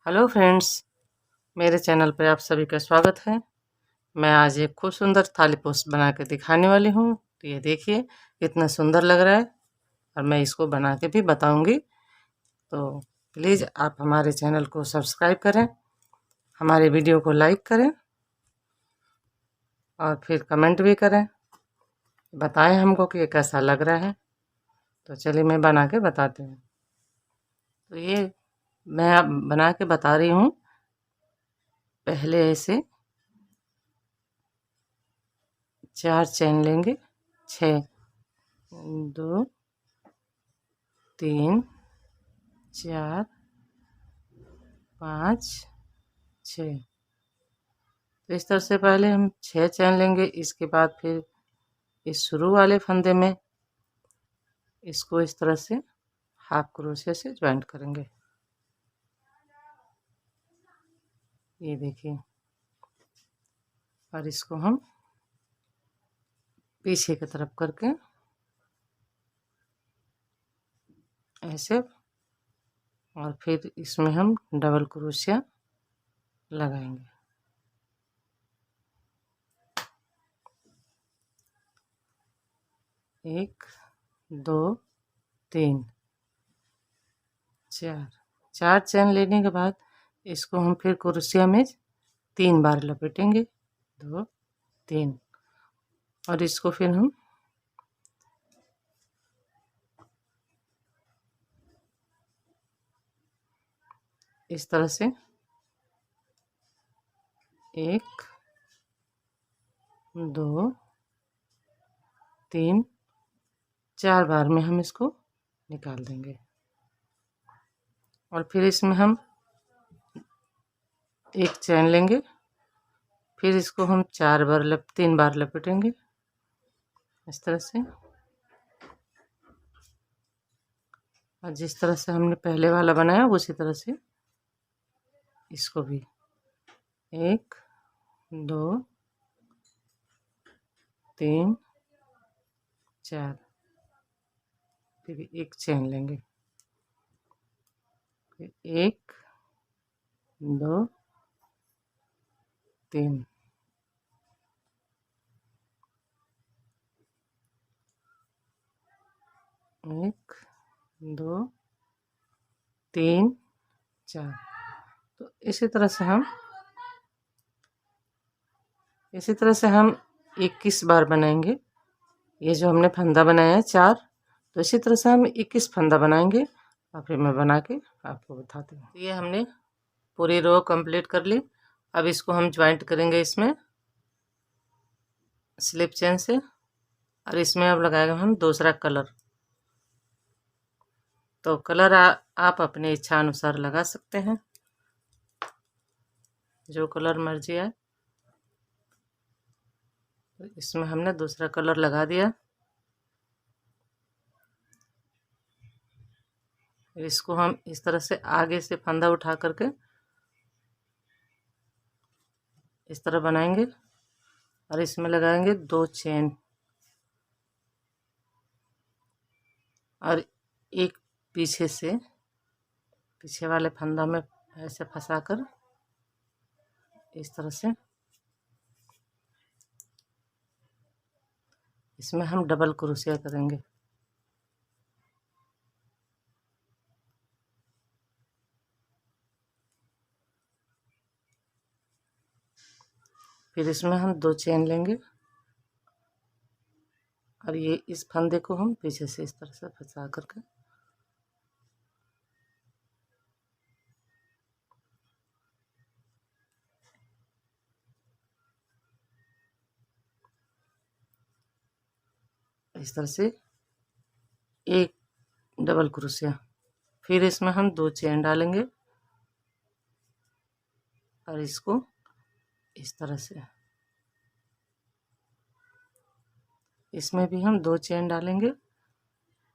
Hello friends, मेरे channel पर आप सभी का स्वागत है। मैं आज एक खूब सुंदर थाली पोस्ट बना के दिखाने वाली हूँ। तो ये देखिए कितना सुंदर लग रहा है और मैं इसको बना के भी बताऊंगी। तो प्लीज़ आप हमारे चैनल को सब्सक्राइब करें, हमारे वीडियो को लाइक करें और फिर कमेंट भी करें, बताएं हमको कि ये कैसा लग रहा है। तो चलिए मैं बना के बताती हूँ। तो ये मैं अब बना के बता रही हूँ। पहले ऐसे 4 चैन लेंगे, 6, 2, 3, 4, 5, 6। तो इस तरह से पहले हम 6 चैन लेंगे। इसके बाद फिर इस शुरू वाले फंदे में इसको इस तरह से हाफ क्रोशे से ज्वाइंट करेंगे। ये देखिए, और इसको हम पीछे की तरफ करके ऐसे, और फिर इसमें हम डबल क्रोशिया लगाएंगे। एक, दो, तीन, चार चैन लेने के बाद इसको हम फिर क्रोशिया में 3 बार लपेटेंगे, 2, 3, और इसको फिर हम इस तरह से 1, 2, 3, 4 बार में हम इसको निकाल देंगे। और फिर इसमें हम एक चैन लेंगे, फिर इसको हम 3 बार लपेटेंगे इस तरह से। और जिस तरह से हमने पहले वाला बनाया उसी तरह से इसको भी 1, 2, 3, 4, फिर एक चैन लेंगे, फिर 1, 2, 3, 1, 2, 3, 4। तो इसी तरह से हम 21 बार बनाएंगे। ये जो हमने फंदा बनाया है 4, तो इसी तरह से हम 21 फंदा बनाएंगे और फिर मैं बना के आपको बताती हूँ। ये हमने पूरी रो कंप्लीट कर ली। अब इसको हम ज्वाइंट करेंगे इसमें स्लिप चेन से, और इसमें अब लगाएंगे हम दूसरा कलर। तो कलर आप अपने इच्छा अनुसार लगा सकते हैं, जो कलर मर्जी है। तो इसमें हमने दूसरा कलर लगा दिया। इसको हम इस तरह से आगे से फंदा उठा करके इस तरह बनाएंगे और इसमें लगाएंगे 2 चेन और एक पीछे वाले फंदा में ऐसे फंसाकर इस तरह से इसमें हम डबल क्रोशिया करेंगे। फिर इसमें हम 2 चेन लेंगे और ये इस फंदे को हम पीछे से इस तरह से फंसा करके इस तरह से एक डबल क्रोशिया, फिर इसमें हम 2 चेन डालेंगे और इसको इस तरह से इसमें भी हम 2 चेन डालेंगे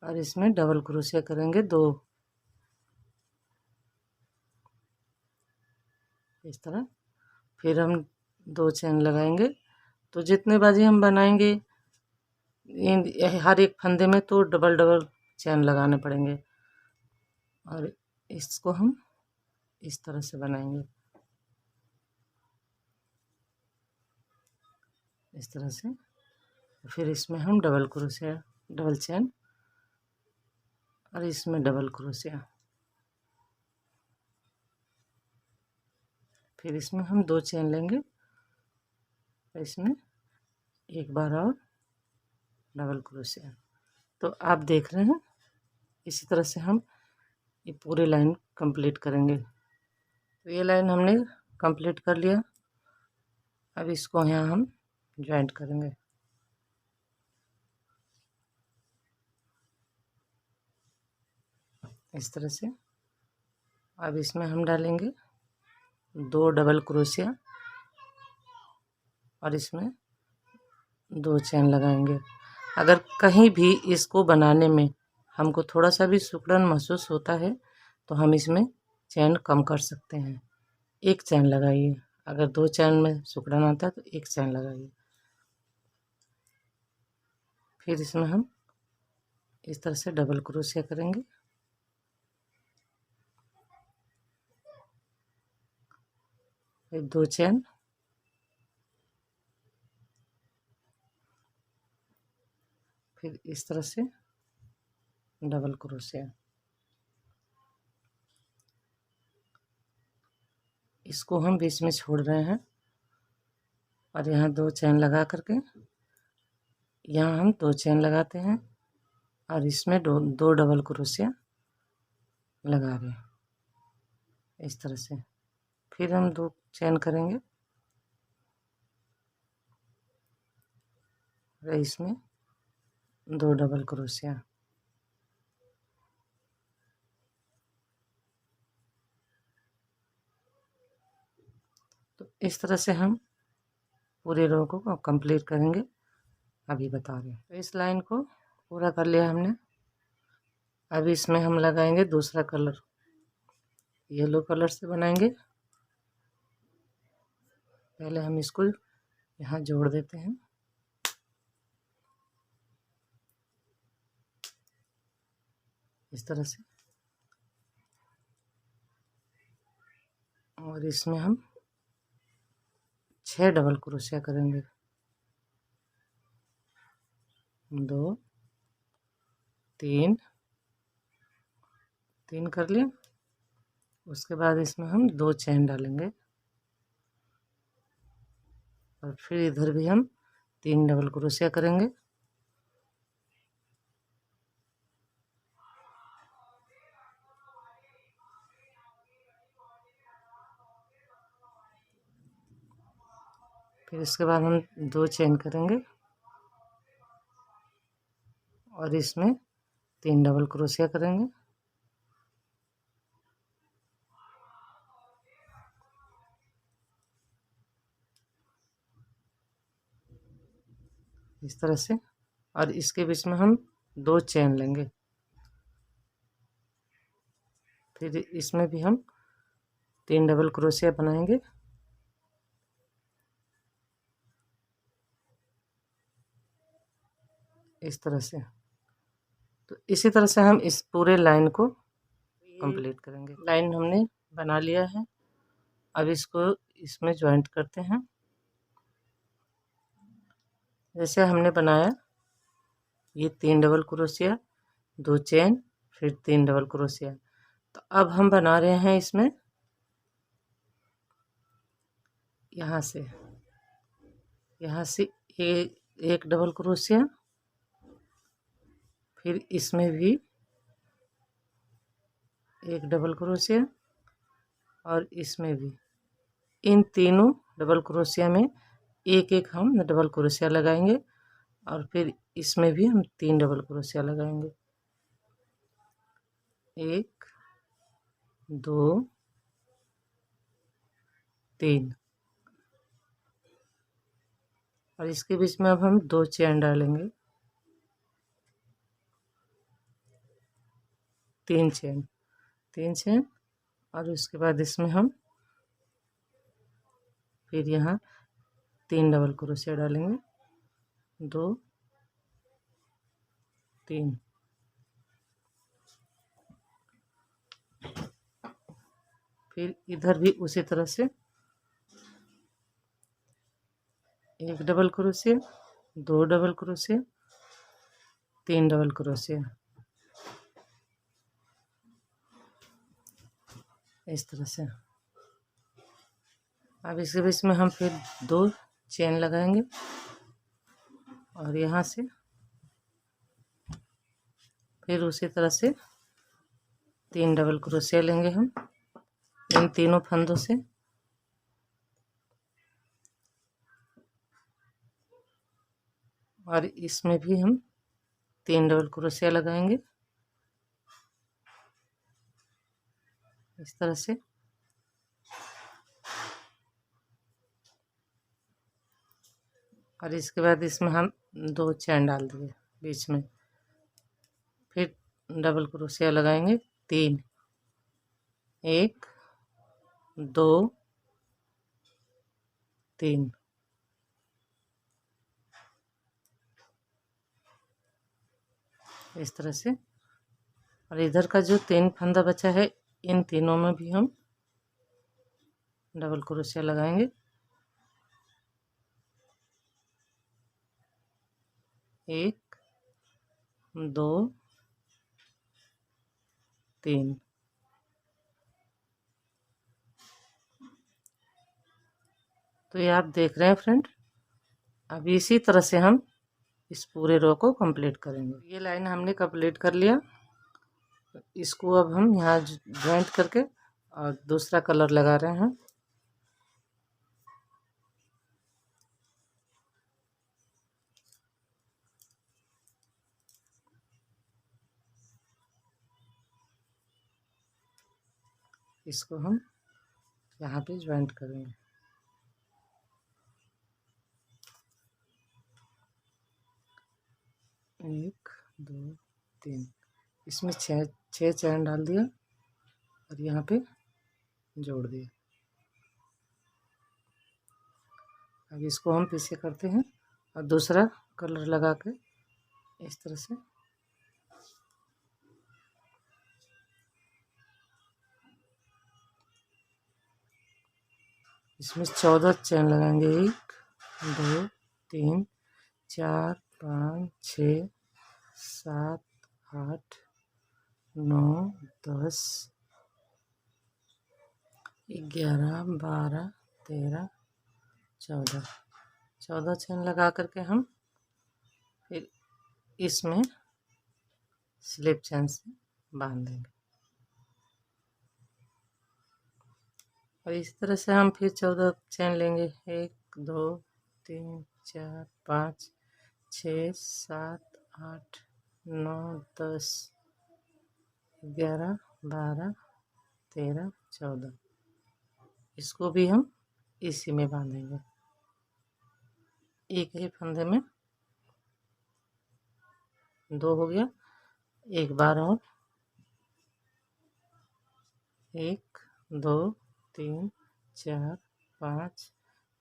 और इसमें डबल क्रोशिया करेंगे 2 इस तरह। फिर हम 2 चेन लगाएंगे। तो जितने बाजी हम बनाएंगे हर एक फंदे में तो डबल डबल चेन लगाने पड़ेंगे। और इसको हम इस तरह से बनाएंगे, इस तरह से। फिर इसमें हम डबल क्रोशिया, डबल चेन, और इसमें डबल क्रोशिया। फिर इसमें हम 2 चेन लेंगे, इसमें एक बार और डबल क्रोशिया। तो आप देख रहे हैं, इसी तरह से हम ये पूरी लाइन कंप्लीट करेंगे। तो ये लाइन हमने कंप्लीट कर लिया। अब इसको यहाँ हम ज्वाइंट करेंगे। इस तरह से। अब इसमें हम डालेंगे 2 डबल क्रोशिया और इसमें 2 चेन लगाएंगे। अगर कहीं भी इसको बनाने में हमको थोड़ा सा भी सिकुड़न महसूस होता है तो हम इसमें चेन कम कर सकते हैं। 1 चेन लगाइए। अगर 2 चेन में सिकुड़न आता है तो 1 चेन लगाइए। फिर इसमें हम इस तरह से डबल क्रोशिया करेंगे। फिर 2 चेन, फिर इस तरह से डबल क्रोशिया। इसको हम बीच में छोड़ रहे हैं और यहाँ 2 चेन लगा करके यहाँ हम 2 चेन लगाते हैं और इसमें 2 डबल क्रोशिया लगा रहे हैं, इस तरह से। फिर हम 2 चेन करेंगे और इसमें 2 डबल क्रोशिया। तो इस तरह से हम पूरे रो को कंप्लीट करेंगे, अभी बता रहे हैं। तो इस लाइन को पूरा कर लिया हमने। अब इसमें हम लगाएंगे दूसरा कलर, येलो कलर से बनाएंगे। पहले हम इसको यहाँ जोड़ देते हैं, इस तरह से। और इसमें हम 6 डबल क्रोशिया करेंगे। 2 3 3 कर लिया। उसके बाद इसमें हम 2 चेन डालेंगे और फिर इधर भी हम 3 डबल क्रोशिया करेंगे। फिर इसके बाद हम 2 चेन करेंगे और इसमें 3 डबल क्रोशिया करेंगे। इस तरह से। और इसके बीच में हम 2 चेन लेंगे। फिर इसमें भी हम 3 डबल क्रोशिया बनाएंगे। इस तरह से। तो इसी तरह से हम इस पूरे लाइन को कंप्लीट करेंगे। लाइन हमने बना लिया है। अब इसको इसमें ज्वाइंट करते हैं जैसे हमने बनाया। ये 3 डबल क्रोशिया, 2 चेन, फिर 3 डबल क्रोशिया। तो अब हम बना रहे हैं इसमें यहाँ से एक डबल क्रोशिया, फिर इसमें भी एक डबल क्रोशिया और इसमें भी। इन तीनों डबल क्रोशिया में एक एक हम डबल क्रोशिया लगाएंगे और फिर इसमें भी हम 3 डबल क्रोशिया लगाएंगे। 1 2 3। और इसके बीच में अब हम 2 चेन डालेंगे, 3 चेन। और उसके बाद इसमें हम फिर यहाँ 3 डबल क्रोशिया डालेंगे, 2 3। फिर इधर भी उसी तरह से एक double crochet, 2 double crochet, 3 double crochet, इस तरह से। अब इसके बीच में हम फिर 2 चेन लगाएंगे और यहाँ से फिर उसी तरह से 3 डबल क्रोशिया लेंगे हम इन तीनों फंदों से, और इसमें भी हम 3 डबल क्रोशिया लगाएंगे इस तरह से। और इसके बाद इसमें हम 2 चेन डाल देंगे बीच में, फिर डबल क्रोशिया लगाएंगे 3, 1 2 3, इस तरह से। और इधर का जो 3 फंदा बचा है इन तीनों में भी हम डबल क्रोशिया लगाएंगे, 1 2 3। तो ये आप देख रहे हैं फ्रेंड, अब इसी तरह से हम इस पूरे रो को कंप्लीट करेंगे। ये लाइन हमने कंप्लीट कर लिया। इसको अब हम यहाँ ज्वाइंट करके और दूसरा कलर लगा रहे हैं। इसको हम यहाँ पे ज्वाइंट करेंगे। एक 2 3, इसमें 6 चैन डाल दिया और यहाँ पे जोड़ दिया। अब इसको हम पीछे करते हैं और दूसरा कलर लगा के इस तरह से इसमें 14 चैन लगाएंगे। 1 2 3 4 5 6 7 8 9 10 11 12 13 14 चैन लगा करके हम फिर इसमें स्लिप चैन से बांध देंगे। और इस तरह से हम फिर 14 चैन लेंगे। 1 2 3 4 5 6 7 8 9 10 11 12 13 14, इसको भी हम इसी में बांधेंगे। एक ही फंदे में 2 हो गया, एक बार और 1 2 3 4 5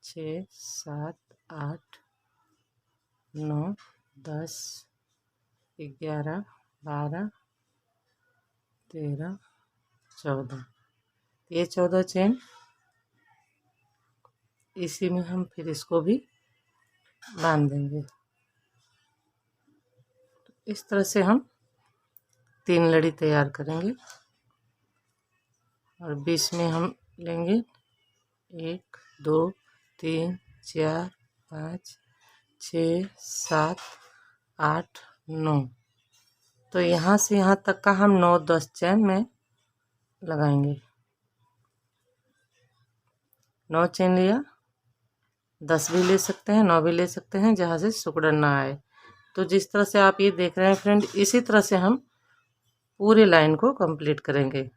6 7 8 9 10 11 12 13 14, ये 14 चेन इसी में हम फिर इसको भी बांध देंगे। इस तरह से हम 3 लड़ी तैयार करेंगे और बीच में हम लेंगे 1 2 3 4 5 6 7 8 9, तो यहाँ से यहाँ तक का हम 9 10 चैन में लगाएंगे। 9 चैन लिया, 10 भी ले सकते हैं, 9 भी ले सकते हैं, जहाँ से सिकुड़न ना आए। तो जिस तरह से आप ये देख रहे हैं फ्रेंड, इसी तरह से हम पूरी लाइन को कंप्लीट करेंगे।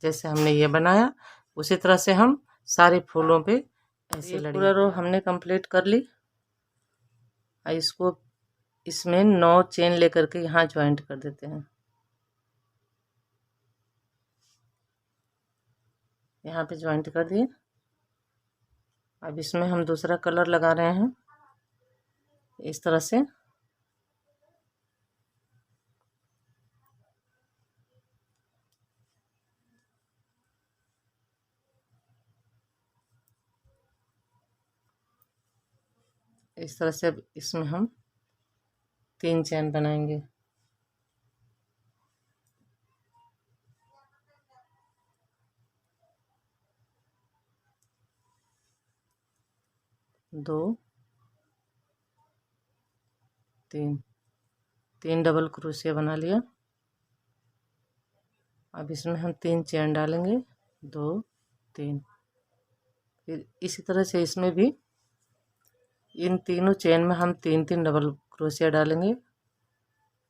जैसे हमने ये बनाया उसी तरह से हम सारे फूलों पे ऐसे लड़ी। पूरा रो हमने कंप्लीट कर ली। इसको इसमें 9 चेन लेकर के यहाँ ज्वाइंट कर देते हैं। यहाँ पे ज्वाइंट कर दिए। अब इसमें हम दूसरा कलर लगा रहे हैं इस तरह से। इस तरह से अब इसमें हम 3 चैन बनाएंगे। दो, तीन डबल क्रोशिया बना लिया। अब इसमें हम 3 चैन डालेंगे, 2, 3। फिर इसी तरह से इसमें भी इन तीनों चेन में हम 3 डबल क्रोशिया डालेंगे।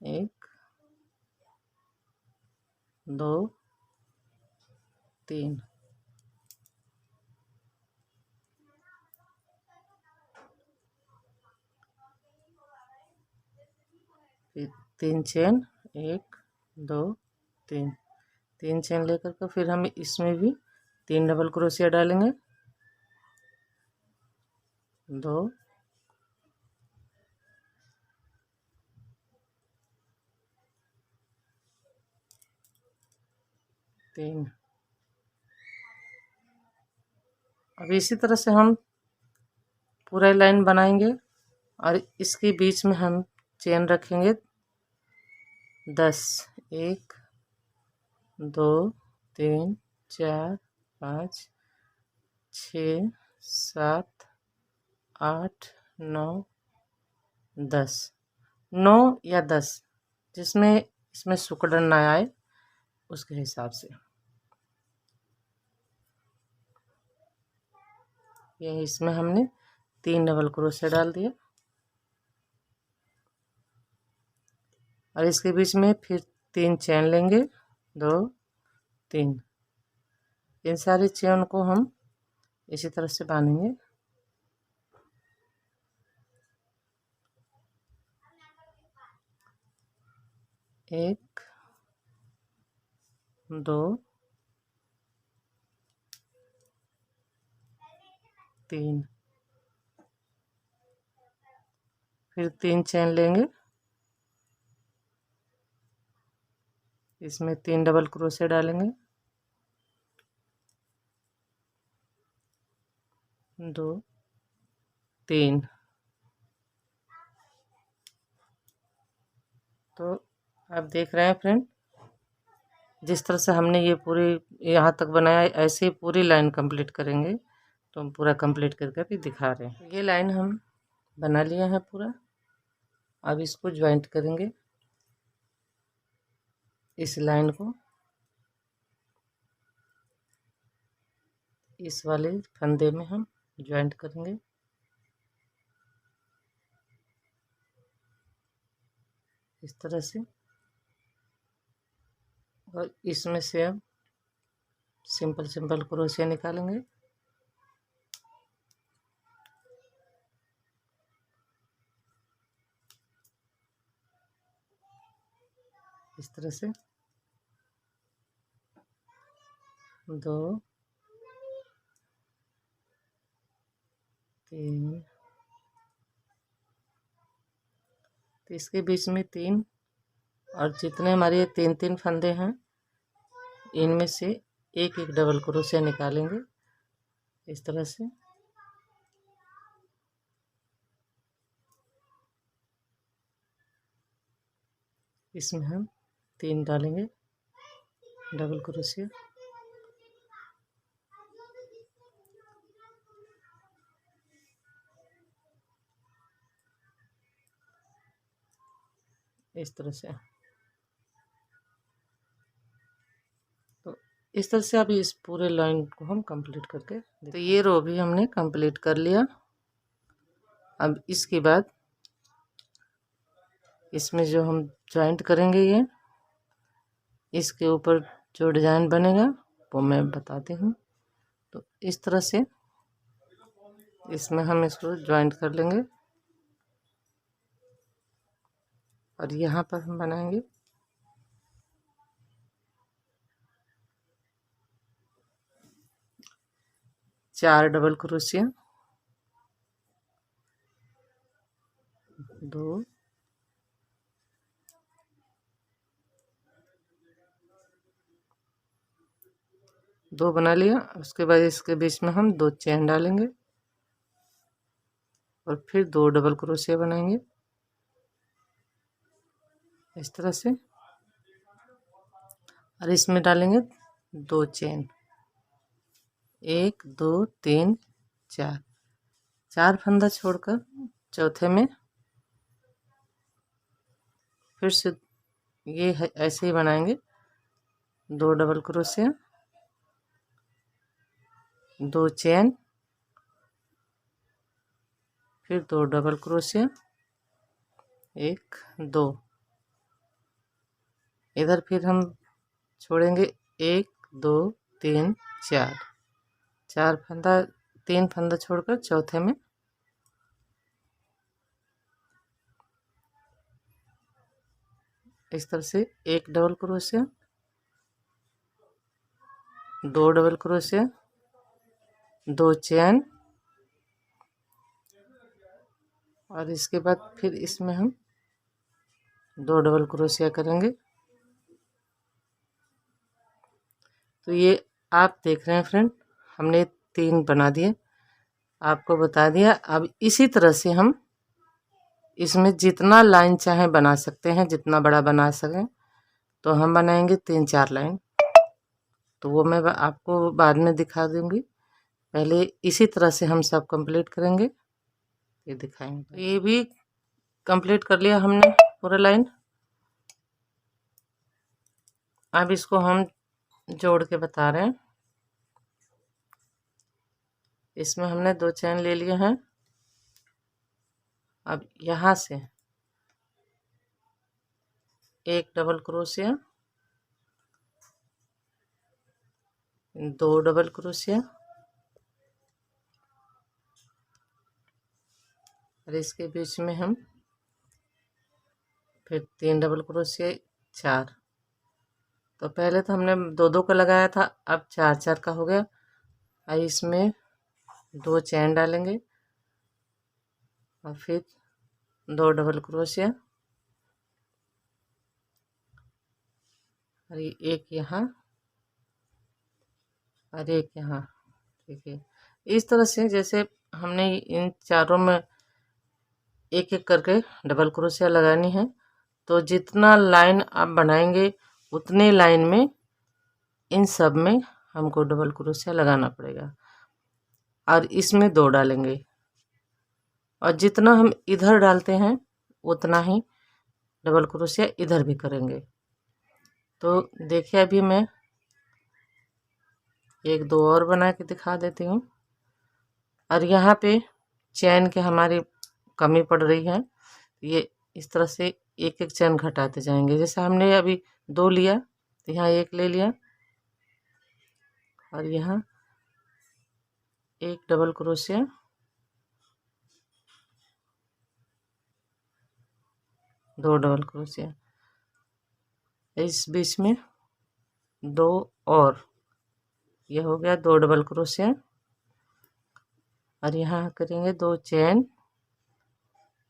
1, 2, 3। फिर 3 चेन, 1, 2, 3। 3 चेन लेकर के फिर हम इसमें भी 3 डबल क्रोशिया डालेंगे। 2, 3। अब इसी तरह से हम पूरा लाइन बनाएंगे और इसके बीच में हम चेन रखेंगे 10। 1, 2, 3, 4, 5, 6, 7, 8, 9, 10। 9 या 10, जिसमें इसमें सुकड़न ना आए उसके हिसाब से। ये इसमें हमने 3 डबल क्रोशिया डाल दिया और इसके बीच में फिर 3 चेन लेंगे, 2, 3। इन सारी चेन को हम इसी तरह से बांधेंगे। एक, 2, 3। फिर 3 चेन लेंगे, इसमें 3 डबल क्रोशिया डालेंगे, 2, 3। तो आप देख रहे हैं फ्रेंड, जिस तरह से हमने ये पूरी यहाँ तक बनाया ऐसे ही पूरी लाइन कंप्लीट करेंगे। तो हम पूरा कंप्लीट करके भी दिखा रहे हैं। ये लाइन हम बना लिया है पूरा। अब इसको ज्वाइंट करेंगे, इस लाइन को इस वाले फंदे में हम ज्वाइंट करेंगे। इस तरह से, और इसमें से अब सिंपल सिंपल क्रोशिया निकालेंगे। इस तरह से 2, 3। तो इसके बीच में 3, और जितने हमारे 3 फंदे हैं इनमें से एक एक डबल क्रोशिया निकालेंगे इस तरह से। इसमें हम 3 डालेंगे डबल क्रोशिया। इस तरह से, तो इस तरह से अभी इस पूरे लाइन को हम कंप्लीट करके, तो ये रो भी हमने कंप्लीट कर लिया। अब इसके बाद इसमें जो हम जॉइंट करेंगे, ये इसके ऊपर जो डिज़ाइन बनेगा वो मैं बताती हूँ। तो इस तरह से इसमें हम इसको जॉइंट कर लेंगे और यहाँ पर हम बनाएंगे 4 डबल क्रोशिया, 2, 2 बना लिया। उसके बाद इसके बीच में हम 2 चेन डालेंगे, और फिर 2 डबल क्रोशिया बनाएंगे इस तरह से, और इसमें डालेंगे 2 चेन, 1 2 3 4, 4 फंदा छोड़कर चौथे में फिर से ये है ऐसे ही बनाएंगे, 2 डबल क्रोशिया, 2 चेन, फिर 2 डबल क्रोशिया, 1 2, इधर फिर हम छोड़ेंगे 1 2 3 4, 4 फंदा, 3 फंदा छोड़कर चौथे में इस तरह से 1 double crochet, 2 double crochet, 2 chain, और इसके बाद फिर इसमें हम 2 डबल क्रोशिया करेंगे। तो ये आप देख रहे हैं फ्रेंड, हमने 3 बना दिए, आपको बता दिया। अब इसी तरह से हम इसमें जितना लाइन चाहे बना सकते हैं, जितना बड़ा बना सकें। तो हम बनाएंगे 3-4 लाइन, तो वो मैं आपको बाद में दिखा दूंगी। पहले इसी तरह से हम सब कंप्लीट करेंगे, ये दिखाएंगे। तो ये भी कंप्लीट कर लिया हमने पूरा लाइन। अब इसको हम जोड़ के बता रहे हैं। इसमें हमने 2 चैन ले लिए हैं। अब यहाँ से 1 डबल क्रोशिया, 2 डबल क्रोशिया, और इसके बीच में हम फिर 3 डबल क्रोशिया, 4। तो पहले तो हमने 2-2 का लगाया था, अब 4-4 का हो गया। अब इसमें 2 चैन डालेंगे और फिर 2 डबल क्रोशिया, और एक यहाँ और एक यहाँ। ठीक है, इस तरह से जैसे हमने इन चारों में एक एक करके डबल क्रोशिया लगानी है। तो जितना लाइन आप बनाएंगे उतने लाइन में इन सब में हमको डबल क्रोशिया लगाना पड़ेगा, और इसमें 2 डालेंगे, और जितना हम इधर डालते हैं उतना ही डबल क्रोशिया इधर भी करेंगे। तो देखिए अभी मैं 1-2 और बना के दिखा देती हूँ। और यहाँ पे चैन के हमारी कमी पड़ रही है, ये इस तरह से एक एक चैन घटाते जाएंगे। जैसे हमने अभी 2 लिया तो यहाँ 1 ले लिया, और यहाँ 1 डबल क्रोशिया, 2 डबल क्रोशिया, इस बीच में 2 और, यह हो गया 2 डबल क्रोशिया, और यहाँ करेंगे 2 चैन,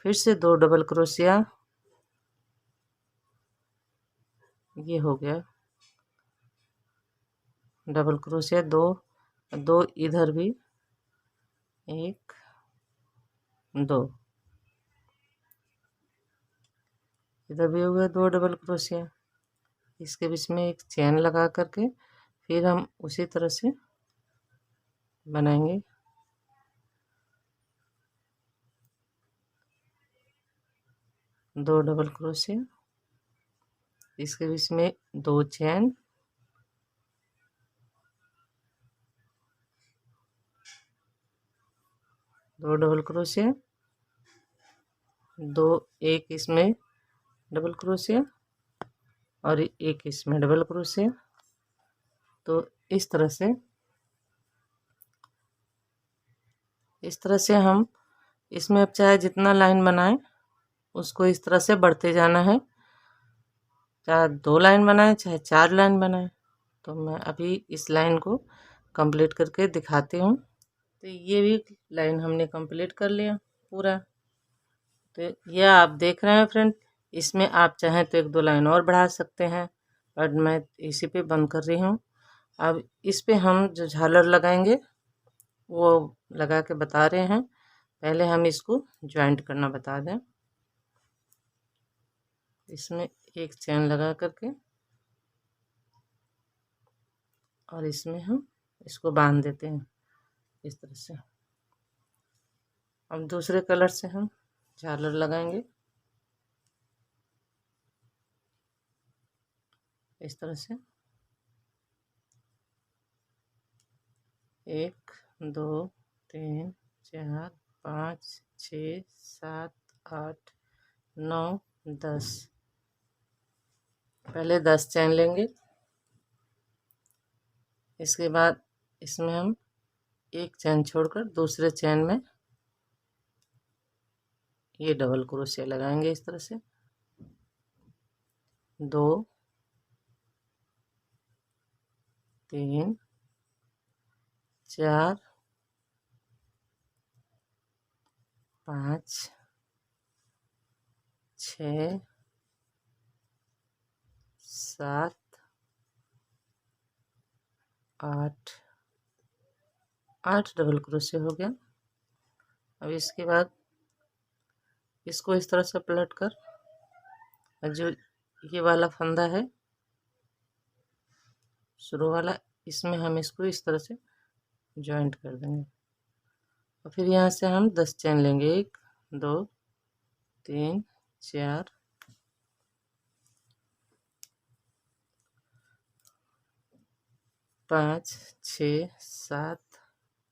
फिर से 2 डबल क्रोशिया, ये हो गया डबल क्रोशिया, 2 इधर भी 1 2, इधर भी हो गया 2 डबल क्रोशिया। इसके बीच में एक चैन लगा करके फिर हम उसी तरह से बनाएंगे। 2 डबल क्रोशिया, इसके बीच में 2 चैन, दो डबल क्रोशिया, 2 एक इसमें डबल क्रोशिया और एक इसमें डबल क्रोशिया। तो इस तरह से हम इसमें अब चाहे जितना लाइन बनाएं उसको इस तरह से बढ़ते जाना है, चाहे 2 लाइन बनाएं चाहे 4 लाइन बनाएं। तो मैं अभी इस लाइन को कंप्लीट करके दिखाती हूँ। तो ये भी लाइन हमने कंप्लीट कर लिया पूरा। तो यह आप देख रहे हैं फ्रेंड, इसमें आप चाहें तो 1-2 लाइन और बढ़ा सकते हैं, बट मैं इसी पे बंद कर रही हूँ। अब इस पे हम जो झालर लगाएंगे वो लगा के बता रहे हैं। पहले हम इसको ज्वाइंट करना बता दें। इसमें एक चैन लगा करके और इसमें हम इसको बांध देते हैं इस तरह से। अब दूसरे कलर से हम झालर लगाएंगे इस तरह से। 1 2 3 4 5 6 7 8 9 10। पहले 10 चैन लेंगे। इसके बाद इसमें हम एक चैन छोड़कर दूसरे चैन में ये डबल क्रोशिया लगाएंगे इस तरह से। 2 3 4 5 6 7 8 डबल क्रोशिया हो गया। अब इसके बाद इसको इस तरह से पलट कर जो ये वाला फंदा है शुरू वाला, इसमें हम इसको इस तरह से जॉइंट कर देंगे। और फिर यहाँ से हम 10 चैन लेंगे। 1 2 3 4 5 6 7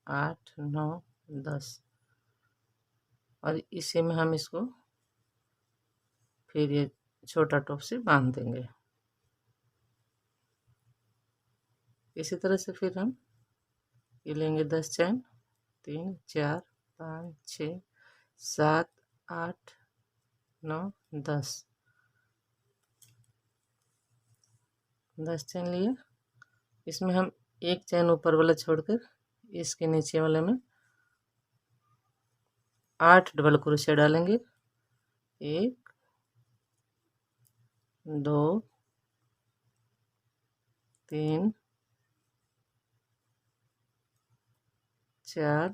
8 9 10 और इसी में हम इसको फिर ये छोटा टॉप से बांध देंगे। इसी तरह से फिर हम ये लेंगे 10 चैन। 3 4 5 6 7 8 9 10 चैन लिए। इसमें हम एक चैन ऊपर वाला छोड़कर इसके नीचे वाले में 8 डबल क्रोशिया डालेंगे। 1 2 3 4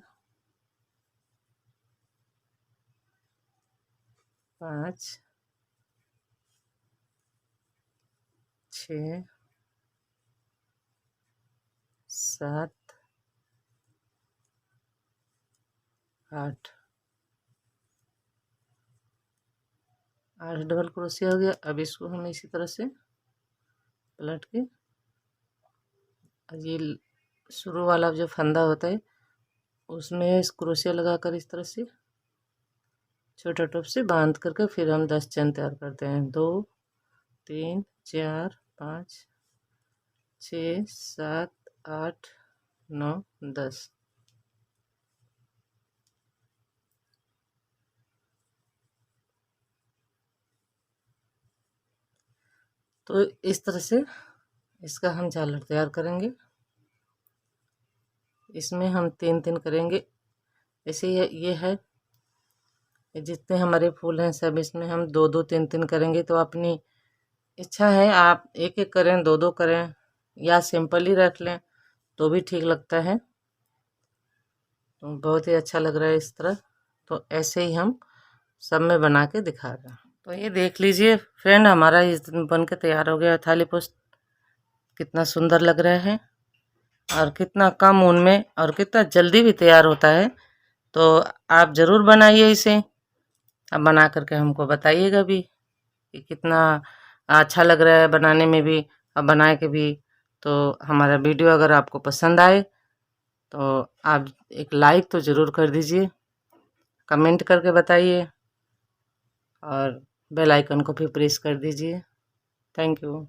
5 6 7 8 डबल क्रोशिया हो गया। अब इसको हम इसी तरह से पलट के ये शुरू वाला जो फंदा होता है उसमें इस क्रोशिया लगाकर इस तरह से छोटा टॉप से बांध करके फिर हम 10 चैन तैयार करते हैं। 2 3 4 5 6 7 8 9 10। तो इस तरह से इसका हम झालर तैयार करेंगे। इसमें हम 3 करेंगे। ऐसे ये है जितने हमारे फूल हैं सब इसमें हम 2 3 करेंगे। तो अपनी इच्छा है, आप 1 करें, 2 करें या सिंपल ही रख लें तो भी ठीक लगता है। तो बहुत ही अच्छा लग रहा है इस तरह। तो ऐसे ही हम सब में बना के दिखा रहे हैं। तो ये देख लीजिए फ्रेंड, हमारा इस बन के तैयार हो गया थाली पोस्ट। कितना सुंदर लग रहा है और कितना कम ऊन में और कितना जल्दी भी तैयार होता है। तो आप ज़रूर बनाइए इसे। अब बना करके हमको बताइएगा भी कि कितना अच्छा लग रहा है बनाने में भी और बना के भी। तो हमारा वीडियो अगर आपको पसंद आए तो आप एक लाइक तो ज़रूर कर दीजिए, कमेंट करके बताइए और बेल आइकन को भी प्रेस कर दीजिए। Thank you.